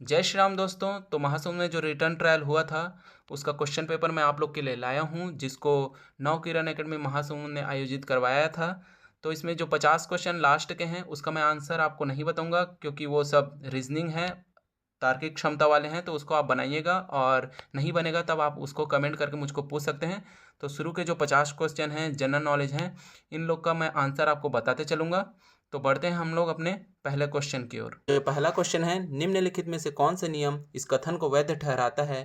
जय श्री राम दोस्तों। तो महासमुंद में जो रिटर्न ट्रायल हुआ था उसका क्वेश्चन पेपर मैं आप लोग के लिए लाया हूं, जिसको नवकिरण एकेडमी महासमुंद ने आयोजित करवाया था। तो इसमें जो 50 क्वेश्चन लास्ट के हैं उसका मैं आंसर आपको नहीं बताऊंगा, क्योंकि वो सब रीजनिंग है, तार्किक क्षमता वाले हैं। तो उसको आप बनाइएगा, और नहीं बनेगा तब आप उसको कमेंट करके मुझको पूछ सकते हैं। तो शुरू के जो 50 क्वेश्चन हैं जनरल नॉलेज हैं, इन लोग का मैं आंसर आपको बताते चलूँगा। तो बढ़ते हैं हम लोग अपने पहले क्वेश्चन की ओर। तो पहला क्वेश्चन है, निम्नलिखित में से कौन सा नियम इस कथन को वैध ठहराता है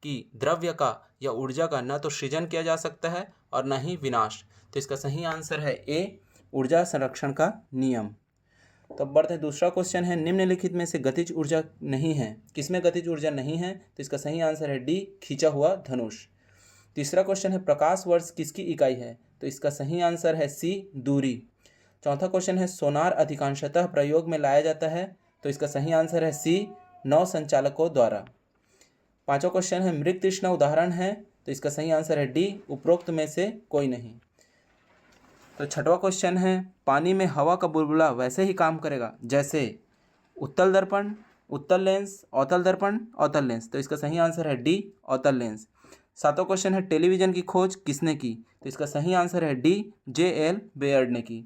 कि द्रव्य का या ऊर्जा का न तो सृजन किया जा सकता है और न ही विनाश। तो इसका सही आंसर है ए, ऊर्जा संरक्षण का नियम। तो अब बढ़ते हैं, दूसरा क्वेश्चन है, निम्नलिखित में से गतिज ऊर्जा नहीं है, किसमें गतिज ऊर्जा नहीं है। तो इसका सही आंसर है डी, खींचा हुआ धनुष। तीसरा क्वेश्चन है, प्रकाश वर्ष किसकी इकाई है। तो इसका सही आंसर है सी, दूरी। चौथा क्वेश्चन है, सोनार अधिकांशतः प्रयोग में लाया जाता है। तो इसका सही आंसर है सी, नौ संचालकों द्वारा। पांचवा क्वेश्चन है, मृग तृष्णा उदाहरण है। तो इसका सही आंसर है डी, उपरोक्त में से कोई नहीं। तो छठवां क्वेश्चन है, पानी में हवा का बुलबुला वैसे ही काम करेगा जैसे उत्तल दर्पण, उत्तल लेंस, अवतल दर्पण, अवतल लेंस। तो इसका सही आंसर है डी, अवतल लेंस। सातवां क्वेश्चन है, टेलीविजन की खोज किसने की। तो इसका सही आंसर है डी, जे.एल. बेयर्ड ने की।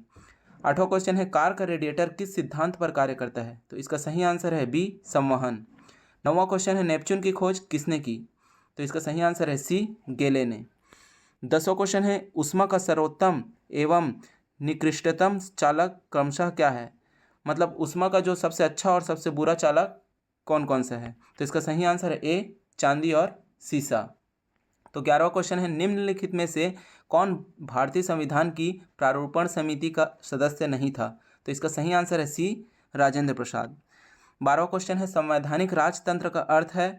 आठवां क्वेश्चन है, कार का रेडिएटर किस सिद्धांत पर कार्य करता है। तो इसका सही आंसर है बी, संवहन। नौवां क्वेश्चन है, नेपच्यून की खोज किसने की। तो इसका सही आंसर है सी, गेले ने। 10वां क्वेश्चन है, ऊष्मा का सर्वोत्तम एवं निकृष्टतम चालक क्रमशः क्या है। मतलब ऊष्मा का जो सबसे अच्छा और सबसे बुरा चालक कौन कौन सा है। तो इसका सही आंसर है ए, चांदी और सीसा। तो 11वां क्वेश्चन है, निम्नलिखित में से कौन भारतीय संविधान की प्रारूपण समिति का सदस्य नहीं था। तो इसका सही आंसर है सी, राजेंद्र प्रसाद। 12वां क्वेश्चन है, संवैधानिक राजतंत्र का अर्थ है।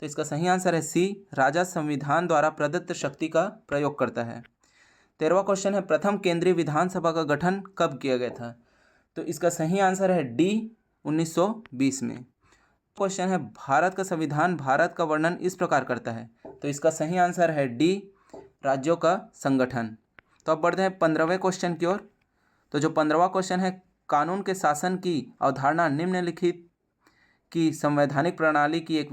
तो इसका सही आंसर है सी, राजा संविधान द्वारा प्रदत्त शक्ति का प्रयोग करता है। 13वां क्वेश्चन है, प्रथम केंद्रीय विधानसभा का गठन कब किया गया था। तो इसका सही आंसर है डी, 1920 में। क्वेश्चन है, भारत का संविधान भारत का वर्णन इस प्रकार करता है। तो इसका सही आंसर है डी, राज्यों का संगठन। तो अब बढ़ते हैं 15वें क्वेश्चन की ओर। तो जो 15वां क्वेश्चन है, कानून के शासन की अवधारणा निम्नलिखित की संवैधानिक प्रणाली की एक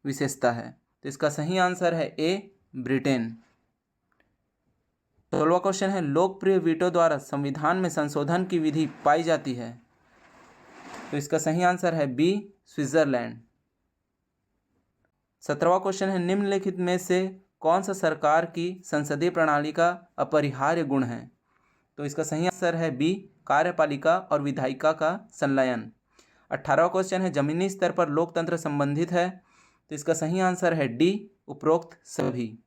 विशेषता है। तो इसका सही आंसर है ए, ब्रिटेन। 16वां क्वेश्चन है, लोकप्रिय वीटो द्वारा संविधान में संशोधन की विधि पाई जाती है। तो इसका सही आंसर है बी, स्विट्जरलैंड। 17वां क्वेश्चन है, निम्नलिखित में से कौन सा सरकार की संसदीय प्रणाली का अपरिहार्य गुण है। तो इसका सही आंसर है बी, कार्यपालिका और विधायिका का संलयन। 18वां क्वेश्चन है, जमीनी स्तर पर लोकतंत्र संबंधित है। तो इसका सही आंसर है डी, उपरोक्त सभी।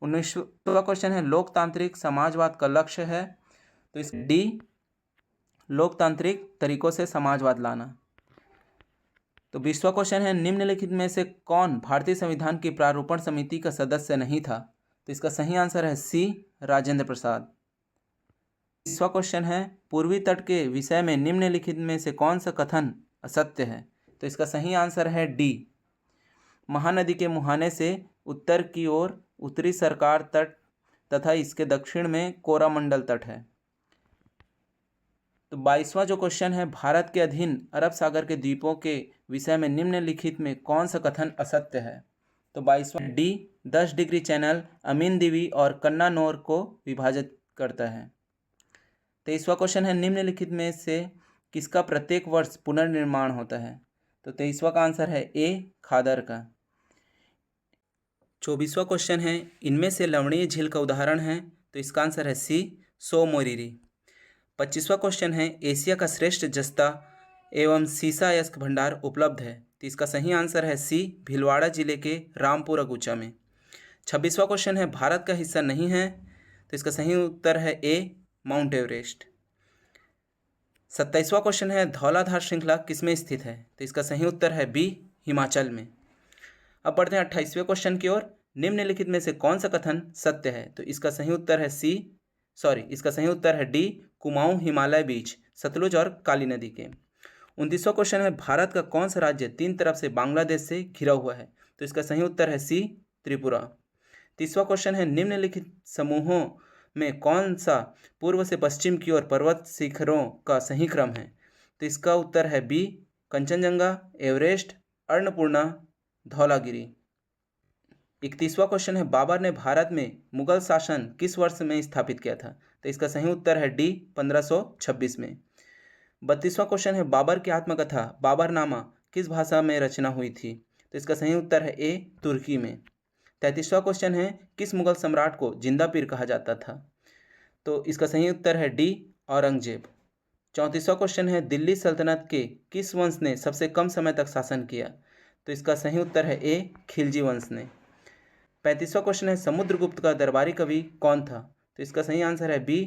19वां क्वेश्चन है, लोकतांत्रिक समाजवाद का लक्ष्य है। तो इस डी, लोकतांत्रिक तरीकों से समाजवाद लाना। तो 20वां क्वेश्चन है, निम्नलिखित में से कौन भारतीय संविधान की प्रारूपण समिति का सदस्य नहीं था। तो इसका सही आंसर है सी, राजेंद्र प्रसाद। 20वां क्वेश्चन है, पूर्वी तट के विषय में निम्नलिखित में से कौन सा कथन असत्य है। तो इसका सही आंसर है डी, महानदी के मुहाने से उत्तर की ओर उत्तरी सरकार तट तथा इसके दक्षिण में कोरामंडल तट है। तो 22वां जो क्वेश्चन है, भारत के अधीन अरब सागर के द्वीपों के विषय में निम्नलिखित में कौन सा कथन असत्य है। तो 22वां डी, 10 डिग्री चैनल अमीन दीवी और कन्नानौर को विभाजित करता है। 23वां क्वेश्चन है, निम्नलिखित में से किसका प्रत्येक वर्ष पुनर्निर्माण होता है। तो 23वां का आंसर है ए, खादर का। 24वां क्वेश्चन है, इनमें से लवणीय झील का उदाहरण है। तो इसका आंसर है सी, सो मोरिरी। 25वां क्वेश्चन है, एशिया का श्रेष्ठ जस्ता एवं सीसा अयस्क भंडार उपलब्ध है। तो इसका सही आंसर है सी, भीलवाड़ा जिले के रामपुर अगुचा में। 26वां क्वेश्चन है, भारत का हिस्सा नहीं है। तो इसका सही उत्तर है ए, माउंट एवरेस्ट। 27वां क्वेश्चन है, धौलाधार श्रृंखला किसमें स्थित है। तो इसका सही उत्तर है बी, हिमाचल में। अब बढ़ते हैं 28वें क्वेश्चन की ओर। निम्नलिखित में से कौन सा कथन सत्य है। तो इसका सही उत्तर है इसका सही उत्तर है डी, कुमाऊं हिमालय बीच सतलुज और काली नदी के। 29वां क्वेश्चन है, भारत का कौन सा राज्य 3 तरफ से बांग्लादेश से घिरा हुआ है। तो इसका सही उत्तर है सी, त्रिपुरा। 30वां क्वेश्चन है, निम्नलिखित समूहों में कौन सा पूर्व से पश्चिम की ओर पर्वत शिखरों का सही क्रम है। तो इसका उत्तर है बी, कंचनजंगा, एवरेस्ट, अन्नपूर्णा धौलागिरी। 31वां क्वेश्चन है बाबर ने भारत में मुगल शासन किस वर्ष में स्थापित किया था? तो इसका सही उत्तर है डी 1526 में। 32वां क्वेश्चन है बाबर की आत्मकथा बाबरनामा किस भाषा में रचना हुई थी? तो इसका सही उत्तर है ए तुर्की में। 33वां क्वेश्चन है किस मुगल सम्राट को जिंदा पीर कहा जाता था? तो इसका सही उत्तर है डी औरंगजेब। 34वां क्वेश्चन है दिल्ली सल्तनत के किस वंश ने सबसे कम समय तक शासन किया? तो इसका सही उत्तर है ए खिलजी वंश ने। 35वां क्वेश्चन है समुद्रगुप्त का दरबारी कवि कौन था? तो इसका सही आंसर है बी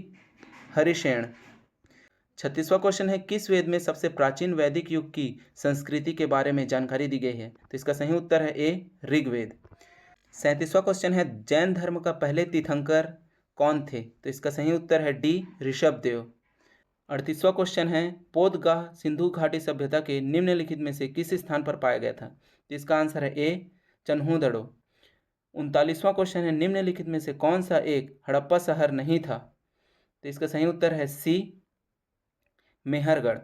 हरिशेन। 36वां क्वेश्चन है किस वेद में सबसे प्राचीन वैदिक युग की संस्कृति के बारे में जानकारी दी गई है? तो इसका सही उत्तर है ए ऋग्वेद। 37वां क्वेश्चन है जैन धर्म का पहले तीर्थंकर कौन थे? तो इसका सही उत्तर है डी ऋषभदेव। 38वां क्वेश्चन है पोदगाह सिंधु घाटी सभ्यता के निम्नलिखित में से किस स्थान पर पाया गया था? तो इसका आंसर है ए चन्हूदड़ो। 39वां क्वेश्चन है निम्नलिखित में से कौन सा एक हड़प्पा शहर नहीं था? तो इसका सही उत्तर है सी मेहरगढ़।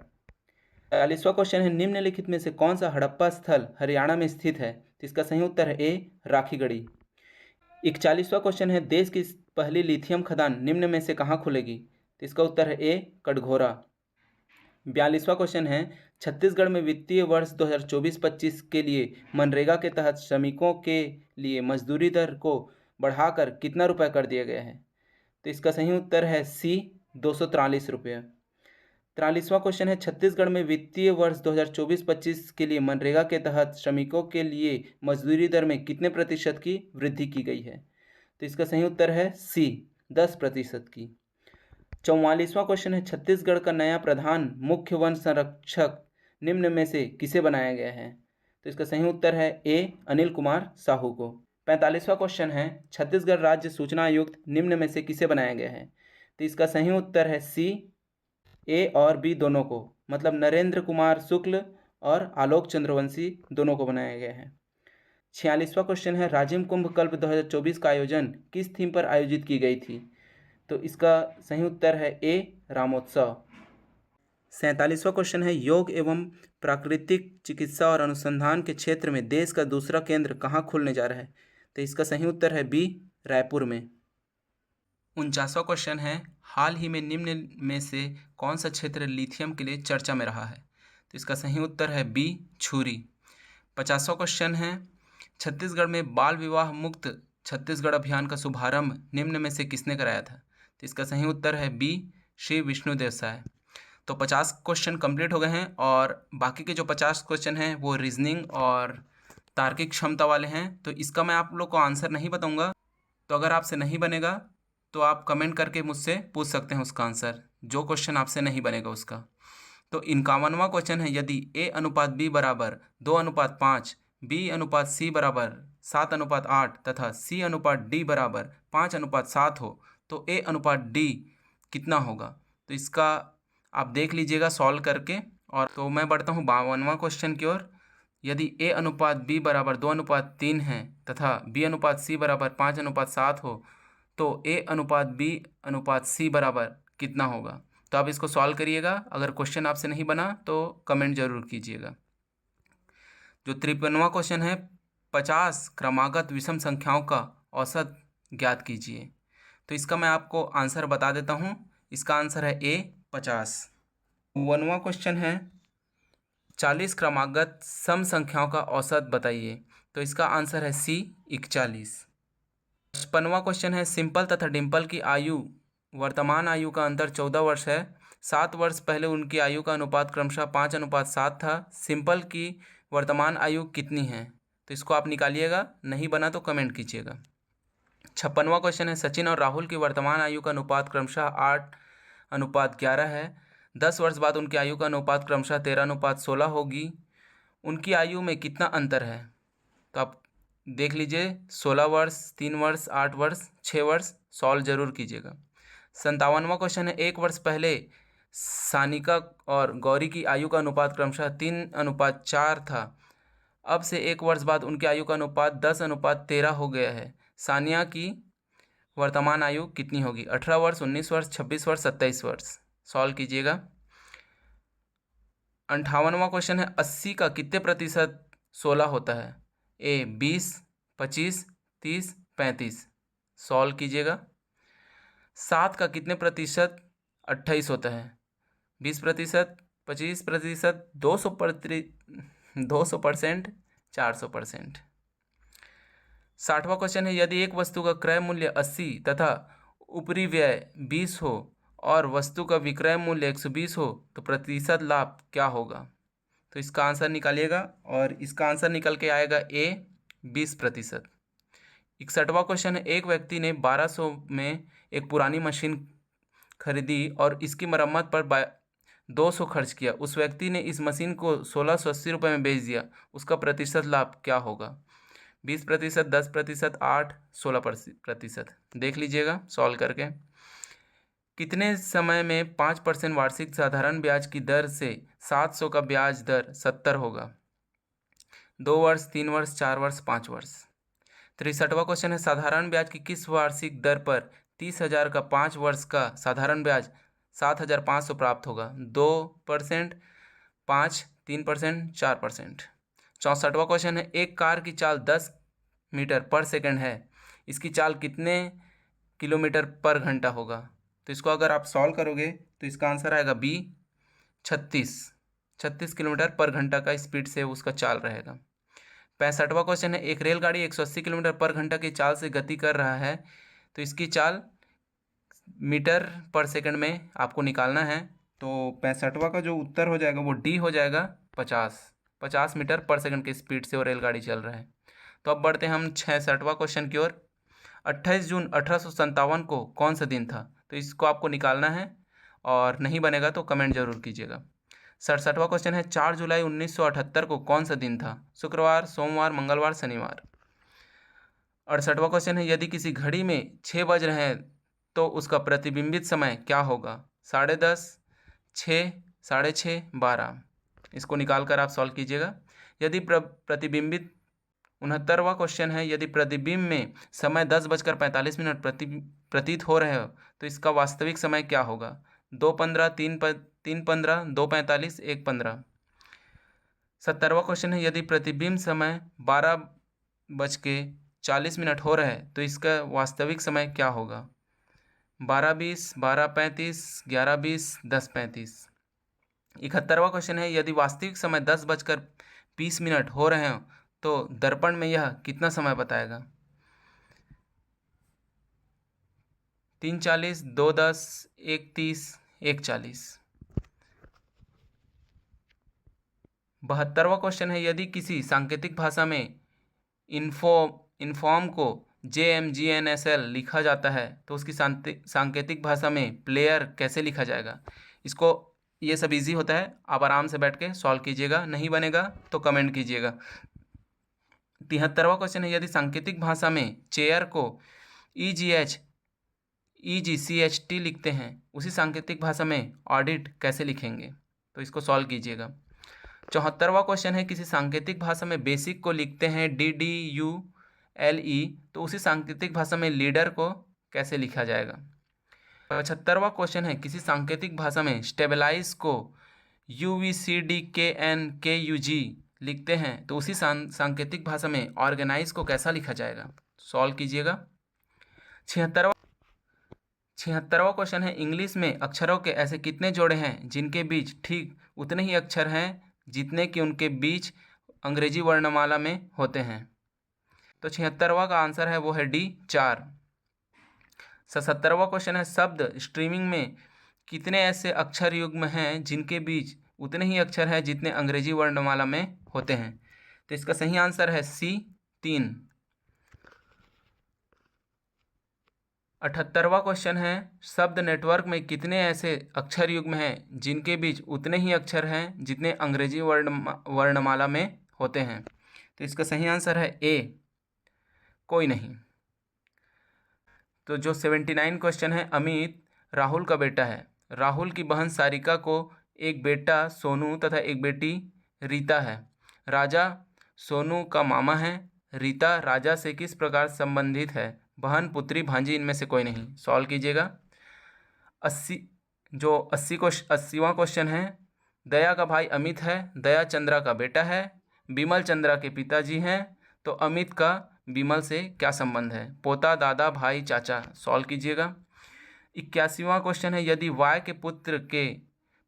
40वां क्वेश्चन है निम्नलिखित में से कौन सा हड़प्पा स्थल हरियाणा में स्थित है? तो इसका सही उत्तर है ए राखीगढ़ी। 41वां क्वेश्चन है देश की पहली लिथियम खदान निम्न में से कहाँ खुलेगी? तो इसका उत्तर है ए कटघोरा। 42वां क्वेश्चन है छत्तीसगढ़ में वित्तीय वर्ष 2024-25 के लिए मनरेगा के तहत श्रमिकों के लिए मजदूरी दर को बढ़ाकर कितना रुपये कर दिया गया है? तो इसका सही उत्तर है सी 243 रुपये। 43वां क्वेश्चन है छत्तीसगढ़ में वित्तीय वर्ष 2024-25 के लिए मनरेगा के तहत श्रमिकों के लिए मजदूरी दर में कितने प्रतिशत की वृद्धि की गई है? तो इसका सही उत्तर है सी 10% की। 44वां क्वेश्चन है छत्तीसगढ़ का नया प्रधान मुख्य वन संरक्षक निम्न में से किसे बनाया गया है? तो इसका सही उत्तर है ए अनिल कुमार साहू को। 45वां क्वेश्चन है छत्तीसगढ़ राज्य सूचना आयुक्त निम्न में से किसे बनाया गया है? तो इसका सही उत्तर है सी ए और बी दोनों को, मतलब नरेंद्र कुमार शुक्ल और आलोक चंद्रवंशी दोनों को बनाया गया है। 46वां क्वेश्चन है राजिम कुंभ कल्प 2024 का आयोजन किस थीम पर आयोजित की गई थी? तो इसका सही उत्तर है ए रामोत्सव। 47वां क्वेश्चन है योग एवं प्राकृतिक चिकित्सा और अनुसंधान के क्षेत्र में देश का दूसरा केंद्र कहाँ खुलने जा रहा है? तो इसका सही उत्तर है बी रायपुर में। 49वां क्वेश्चन है हाल ही में निम्न में से कौन सा क्षेत्र लिथियम के लिए चर्चा में रहा है? तो इसका सही उत्तर है बी छुरी। 50वां क्वेश्चन है छत्तीसगढ़ में बाल विवाह मुक्त छत्तीसगढ़ अभियान का शुभारंभ निम्न में से किसने कराया था? तो इसका सही उत्तर है बी श्री विष्णुदेव साय। तो 50 क्वेश्चन कंप्लीट हो गए हैं और बाकी के जो 50 क्वेश्चन हैं वो रीजनिंग और तार्किक क्षमता वाले हैं। तो इसका मैं आप लोग को आंसर नहीं बताऊंगा, तो अगर आपसे नहीं बनेगा तो आप कमेंट करके मुझसे पूछ सकते हैं उसका आंसर, जो क्वेश्चन आपसे नहीं बनेगा उसका। तो 51वां क्वेश्चन है यदि ए अनुपात बी बराबर 2:5, बी अनुपात सी बराबर 7:8 तथा सी अनुपात डी बराबर 5:7 हो तो ए अनुपात डी कितना होगा? तो इसका आप देख लीजिएगा सॉल्व करके। और तो मैं बढ़ता हूँ 52वां क्वेश्चन की ओर। यदि ए अनुपात बी बराबर 2:3 है तथा बी अनुपात सी बराबर 5:7 हो तो ए अनुपात बी अनुपात सी बराबर कितना होगा? तो आप इसको सॉल्व करिएगा। अगर क्वेश्चन आपसे नहीं बना तो कमेंट जरूर कीजिएगा। जो 53वां क्वेश्चन है 50 क्रमागत विषम संख्याओं का औसत ज्ञात कीजिए। तो इसका मैं आपको आंसर बता देता हूँ। इसका आंसर है ए 50। 51वां क्वेश्चन है 40 क्रमागत सम संख्याओं का औसत बताइए। तो इसका आंसर है सी 41। 55वां क्वेश्चन है सिंपल तथा डिम्पल की आयु वर्तमान आयु का अंतर 14 वर्ष है। 7 वर्ष पहले उनकी आयु का अनुपात क्रमशः 5:7 था। सिंपल की वर्तमान आयु कितनी है? तो इसको आप निकालिएगा, नहीं बना तो कमेंट कीजिएगा। 56वां क्वेश्चन है सचिन और राहुल की वर्तमान आयु का अनुपात क्रमशः 8:11 है। 10 वर्ष बाद उनकी आयु का अनुपात क्रमशः 13:16 होगी। उनकी आयु में कितना अंतर है? तो आप देख लीजिए 16 वर्ष, 3 वर्ष, 8 वर्ष, 6 वर्ष। सॉल्व जरूर कीजिएगा। 57वां क्वेश्चन है 1 वर्ष पहले सानिका और गौरी की आयु का अनुपात क्रमशः 3:4 था। अब से 1 वर्ष बाद उनकी आयु का अनुपात 10:13 हो गया है। सानिया की वर्तमान आयु कितनी होगी? 18 वर्ष, 19 वर्ष, 26 वर्ष, 27 वर्ष। सॉल्व कीजिएगा। 58वां क्वेश्चन है 80 का कितने प्रतिशत 16 होता है? ए 20, 25, 30, 35। सॉल्व कीजिएगा। 7 का कितने प्रतिशत 28 होता है? 20%, 25%, 200%, 400%। 60वां क्वेश्चन है, यदि एक वस्तु का क्रय मूल्य 80 तथा ऊपरी व्यय 20 हो और वस्तु का विक्रय मूल्य 120 हो तो प्रतिशत लाभ क्या होगा? तो इसका आंसर निकालिएगा और इसका आंसर निकल के आएगा ए 20%। 61वां क्वेश्चन है, एक व्यक्ति ने 1200 में एक पुरानी मशीन खरीदी और इसकी मरम्मत पर 200 खर्च किया। उस व्यक्ति ने इस मशीन को 1680 रुपये में बेच दिया। उसका प्रतिशत लाभ क्या होगा? 20%, 10%, 8, 16%। देख लीजिएगा सॉल्व करके। कितने समय में 5% वार्षिक साधारण ब्याज की दर से 700 का ब्याज दर 70 होगा? 2 वर्ष, 3 वर्ष, 4 वर्ष, 5 वर्ष। 63वां क्वेश्चन है, साधारण ब्याज की किस वार्षिक दर पर 30,000 का 5 वर्ष का साधारण ब्याज 7,500 प्राप्त होगा? 2%, 5, 3%, 4%। 64वां क्वेश्चन है, एक कार की चाल 10 मीटर पर सेकंड है, इसकी चाल कितने किलोमीटर पर घंटा होगा? तो इसको अगर आप सॉल्व करोगे तो इसका आंसर आएगा बी 36 किलोमीटर पर घंटा का स्पीड से उसका चाल रहेगा। 65वां क्वेश्चन है, एक रेलगाड़ी 180 किलोमीटर पर घंटा की चाल से गति कर रहा है, तो इसकी चाल मीटर पर सेकंड में आपको निकालना है। तो 65वां का जो उत्तर हो जाएगा वो डी हो जाएगा। 50 मीटर पर सेकंड की स्पीड से वो रेलगाड़ी चल रहा है। तो अब बढ़ते हैं हम 66वां क्वेश्चन की ओर। 28 जून 1857 को कौन सा दिन था? तो इसको आपको निकालना है और नहीं बनेगा तो कमेंट जरूर कीजिएगा। 67वां क्वेश्चन है, 4 जुलाई 1978 को कौन सा दिन था? शुक्रवार, सोमवार, मंगलवार, शनिवार। 68वां क्वेश्चन है, यदि किसी घड़ी में 6 बज रहे हैं तो उसका प्रतिबिंबित समय क्या होगा? 10:30, 6, 6:30, 12। इसको निकाल कर आप सॉल्व कीजिएगा। यदि प्रतिबिंबित 69वां क्वेश्चन है, यदि प्रतिबिंब में समय 10:45 प्रतीत हो रहे हो तो इसका वास्तविक समय क्या होगा? 2:15, 3:15, 2:45, 1:15। 70वां क्वेश्चन है, यदि प्रतिबिंब समय 12:40 हो रहा है तो इसका वास्तविक समय क्या होगा? 12:20, 12:35, 11:20, 10:35। 71वां क्वेश्चन है, यदि वास्तविक समय 10:20 हो रहे हो तो दर्पण में यह कितना समय बताएगा? 3:40, 2:10, 1:30, 1:40। 72वां क्वेश्चन है, यदि किसी सांकेतिक भाषा में इन्फॉर्म को JMGNSL लिखा जाता है तो उसकी सांकेतिक भाषा में प्लेयर कैसे लिखा जाएगा? इसको ये सब इजी होता है, आप आराम से बैठ के सॉल्व कीजिएगा। नहीं बनेगा तो कमेंट कीजिएगा। 73वां क्वेश्चन है, यदि सांकेतिक भाषा में चेयर को EGCHT लिखते हैं, उसी सांकेतिक भाषा में ऑडिट कैसे लिखेंगे? तो इसको सॉल्व कीजिएगा। 74वां क्वेश्चन है, किसी सांकेतिक भाषा में बेसिक को लिखते हैं DDULE, तो उसी सांकेतिक भाषा में लीडर को कैसे लिखा जाएगा? 75वां क्वेश्चन है, किसी सांकेतिक भाषा में स्टेबलाइज को UVCDKNKUG लिखते हैं तो उसी सांकेतिक भाषा में ऑर्गेनाइज को कैसा लिखा जाएगा? सॉल्व कीजिएगा। 76वां क्वेश्चन है, इंग्लिश में अक्षरों के ऐसे कितने जोड़े हैं जिनके बीच ठीक उतने ही अक्षर हैं जितने कि उनके बीच अंग्रेजी वर्णमाला में होते हैं? तो 76वां का आंसर है वो है डी 4। 77वां क्वेश्चन है, शब्द स्ट्रीमिंग में कितने ऐसे अक्षर युग्म हैं जिनके बीच उतने ही अक्षर हैं जितने अंग्रेजी वर्णमाला में होते हैं? तो इसका सही आंसर है सी 3। 78वां क्वेश्चन है, शब्द नेटवर्क में कितने ऐसे अक्षर युग्म हैं जिनके बीच उतने ही अक्षर हैं जितने अंग्रेजी वर्णमाला में होते हैं? तो इसका सही आंसर है ए, कोई नहीं। तो जो 79 क्वेश्चन है, अमित राहुल का बेटा है। राहुल की बहन सारिका को एक बेटा सोनू तथा एक बेटी रीता है। राजा सोनू का मामा है। रीता राजा से किस प्रकार संबंधित है? बहन, पुत्री, भांजी, इनमें से कोई नहीं। सॉल्व कीजिएगा। 80वां क्वेश्चन है, दया का भाई अमित है। दया चंद्रा का बेटा है। विमल चंद्रा के पिताजी हैं, तो अमित का विमल से क्या संबंध है? पोता, दादा, भाई, चाचा। सॉल्व कीजिएगा। 81वां क्वेश्चन है, यदि y के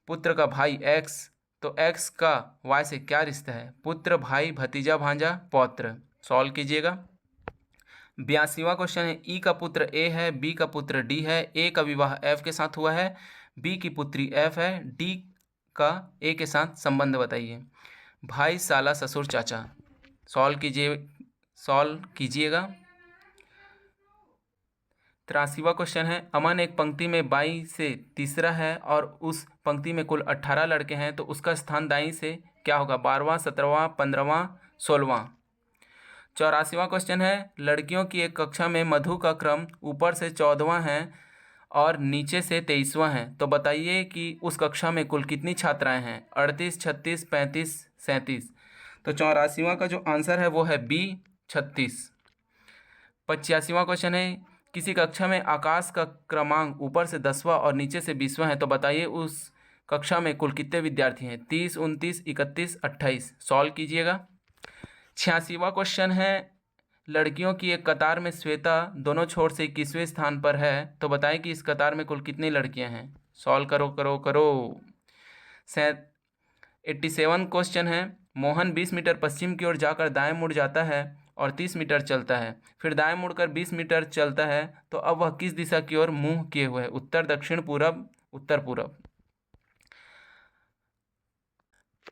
पुत्र का भाई x, तो x का y से क्या रिश्ता है? पुत्र, भाई, भतीजा, भांजा, पौत्र। सॉल्व कीजिएगा। 82वां क्वेश्चन है, ई का पुत्र a है, b का पुत्र d है, a का विवाह f के साथ हुआ है, b की पुत्री f है, d का a के साथ संबंध बताइए। भाई, साला, ससुर, चाचा। सॉल्व कीजिएगा। 83वां क्वेश्चन है, अमन एक पंक्ति में बाईं से तीसरा है और उस पंक्ति में कुल 18 लड़के हैं, तो उसका स्थान दाईं से क्या होगा? 12वां, 17वां, 15वां, 16वां। 84वां क्वेश्चन है, लड़कियों की एक कक्षा में मधु का क्रम ऊपर से 14वां है और नीचे से 23वां है, तो बताइए कि उस कक्षा में कुल कितनी छात्राएं हैं? 38, 36, 35, 37। तो 84वां का जो आंसर है वो है बी, 36। 85वां क्वेश्चन है, किसी कक्षा में आकाश का क्रमांक ऊपर से 10वां और नीचे से 20वां है, तो बताइए उस कक्षा में कुल कितने विद्यार्थी हैं? 30, 29, 31, 28। सॉल्व कीजिएगा। 86वां क्वेश्चन है, लड़कियों की एक कतार में श्वेता दोनों छोर से 21वें स्थान पर है, तो बताएं कि इस कतार में कुल कितनी लड़कियां हैं? सॉल्व करो करो करो। 87वां क्वेश्चन है, मोहन 20 मीटर पश्चिम की ओर जाकर दाएं मुड़ जाता है और 30 मीटर चलता है, फिर दाएं मुड़कर 20 मीटर चलता है, तो अब वह किस दिशा की ओर मुंह किए हुए है? उत्तर, दक्षिण, पूरब, उत्तर पूरब।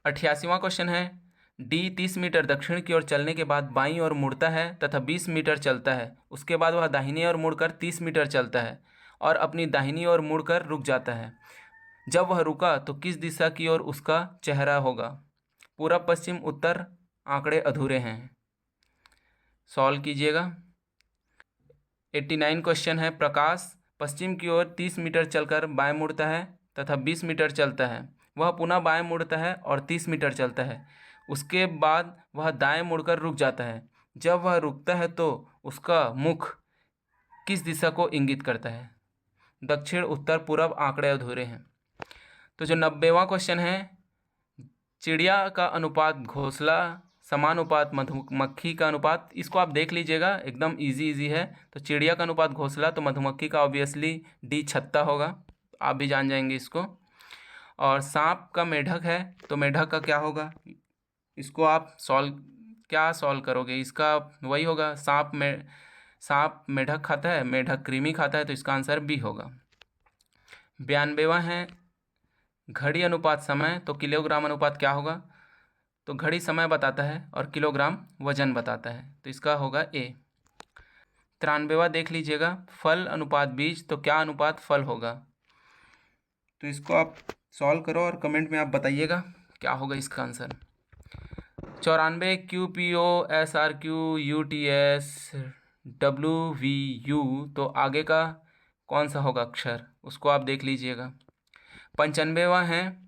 88वां क्वेश्चन है, डी 30 मीटर दक्षिण की ओर चलने के बाद बाईं ओर मुड़ता है तथा 20 मीटर चलता है, उसके बाद वह दाहिनी ओर मुड़कर 30 मीटर चलता है और अपनी दाहिनी ओर मुड़कर रुक जाता है। जब वह रुका तो किस दिशा की ओर उसका चेहरा होगा? पूरब, पश्चिम, उत्तर। आंकड़े अधूरे हैं। सॉल्व कीजिएगा। 89 क्वेश्चन है, प्रकाश पश्चिम की ओर 30 मीटर चलकर बाएं मुड़ता है तथा 20 मीटर चलता है, वह पुनः बाएं मुड़ता है और 30 मीटर चलता है, उसके बाद वह दाएं मुड़कर रुक जाता है। जब वह रुकता है तो उसका मुख किस दिशा को इंगित करता है? दक्षिण, उत्तर, पूरब। आंकड़े अधूरे हैं। तो जो 90वां क्वेश्चन है, चिड़िया का अनुपात घोंसला समानुपात मधुमक्खी का अनुपात, इसको आप देख लीजिएगा, एकदम इजी है। तो चिड़िया का अनुपात घोंसला, तो मधुमक्खी का ऑब्वियसली डी, छत्ता होगा, आप भी जान जाएंगे इसको। और सांप का मेढक है, तो मेढक का क्या होगा? इसको आप सॉल्व करोगे? इसका वही होगा, सांप मेढक खाता है, मेढक कृमि खाता है, तो इसका आंसर बी होगा। 92वां है, घड़ी अनुपात समय, तो किलोग्राम अनुपात क्या होगा? तो घड़ी समय बताता है और किलोग्राम वजन बताता है, तो इसका होगा ए। 93वां देख लीजिएगा, फल अनुपात बीज, तो क्या अनुपात फल होगा? तो इसको आप सॉल्व करो और कमेंट में आप बताइएगा क्या होगा इसका answer. 94, QPO, SRQ, UTS, WVU, तो आगे का कौन सा होगा अक्षर? उसको आप देख लीजिएगा। 95वां है,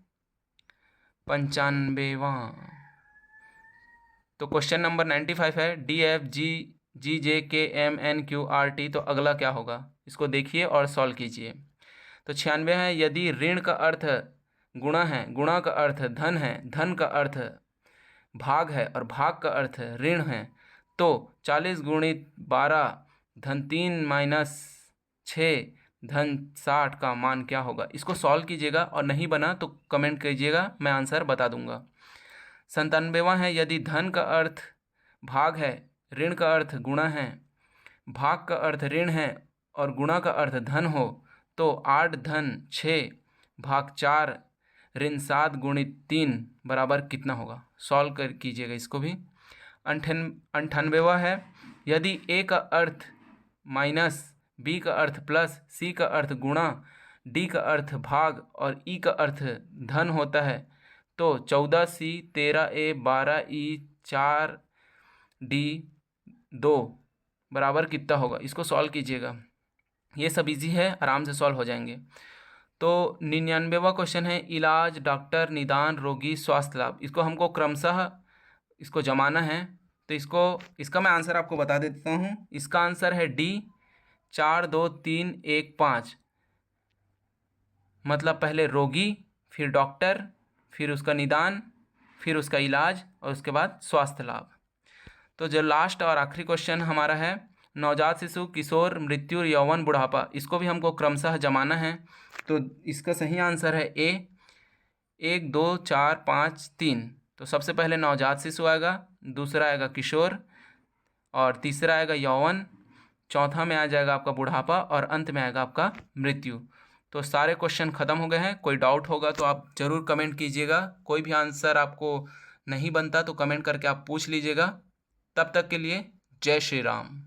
95वां, तो क्वेश्चन नंबर 95 है, DFGGJKMNQRT, तो अगला क्या होगा? इसको देखिए और सॉल्व कीजिए। तो 96 है, यदि ऋण का अर्थ गुणा है, गुणा का अर्थ धन है, धन का अर्थ भाग है और भाग का अर्थ ऋण है, तो 40 गुणित 12 धन 3 माइनस 6 धन 60 का मान क्या होगा? इसको सॉल्व कीजिएगा और नहीं बना तो कमेंट कीजिएगा, मैं आंसर बता दूंगा। 97वां है, यदि धन का अर्थ भाग है, ऋण का अर्थ गुणा है, भाग का अर्थ ऋण है और गुणा का अर्थ धन हो, तो 8 धन 6 भाग 4 ऋण 7 गुणित 3 बराबर कितना होगा? सॉल्व कर कीजिएगा इसको भी। 98वां है, यदि ए का अर्थ माइनस, बी का अर्थ प्लस, सी का अर्थ गुणा, डी का अर्थ भाग और ई का अर्थ धन होता है, तो 14C 13A 12E 4D 2 बराबर कितना होगा? इसको सॉल्व कीजिएगा, ये सब इजी है, आराम से सॉल्व हो जाएंगे। तो 99वां क्वेश्चन है, इलाज, डॉक्टर, निदान, रोगी, स्वास्थ्य लाभ, इसको हमको क्रमशः इसको जमाना है, तो इसका मैं आंसर आपको बता देता हूँ। इसका आंसर है डी, 4 2 3 1 5, मतलब पहले रोगी, फिर डॉक्टर, फिर उसका निदान, फिर उसका इलाज, और उसके बाद स्वास्थ्य लाभ। तो जो लास्ट और आखिरी क्वेश्चन हमारा है, नवजात शिशु, किशोर, मृत्यु, यौवन, बुढ़ापा, इसको भी हमको क्रमशः जमाना है। तो इसका सही आंसर है ए, 1, 2, 4, 5, 3। तो सबसे पहले नवजात शिशु आएगा, दूसरा आएगा किशोर, और तीसरा आएगा यौवन, चौथा में आ जाएगा आपका बुढ़ापा, और अंत में आएगा आपका मृत्यु। तो सारे क्वेश्चन ख़त्म हो गए हैं। कोई डाउट होगा तो आप ज़रूर कमेंट कीजिएगा। कोई भी आंसर आपको नहीं बनता तो कमेंट करके आप पूछ लीजिएगा। तब तक के लिए जय श्री राम।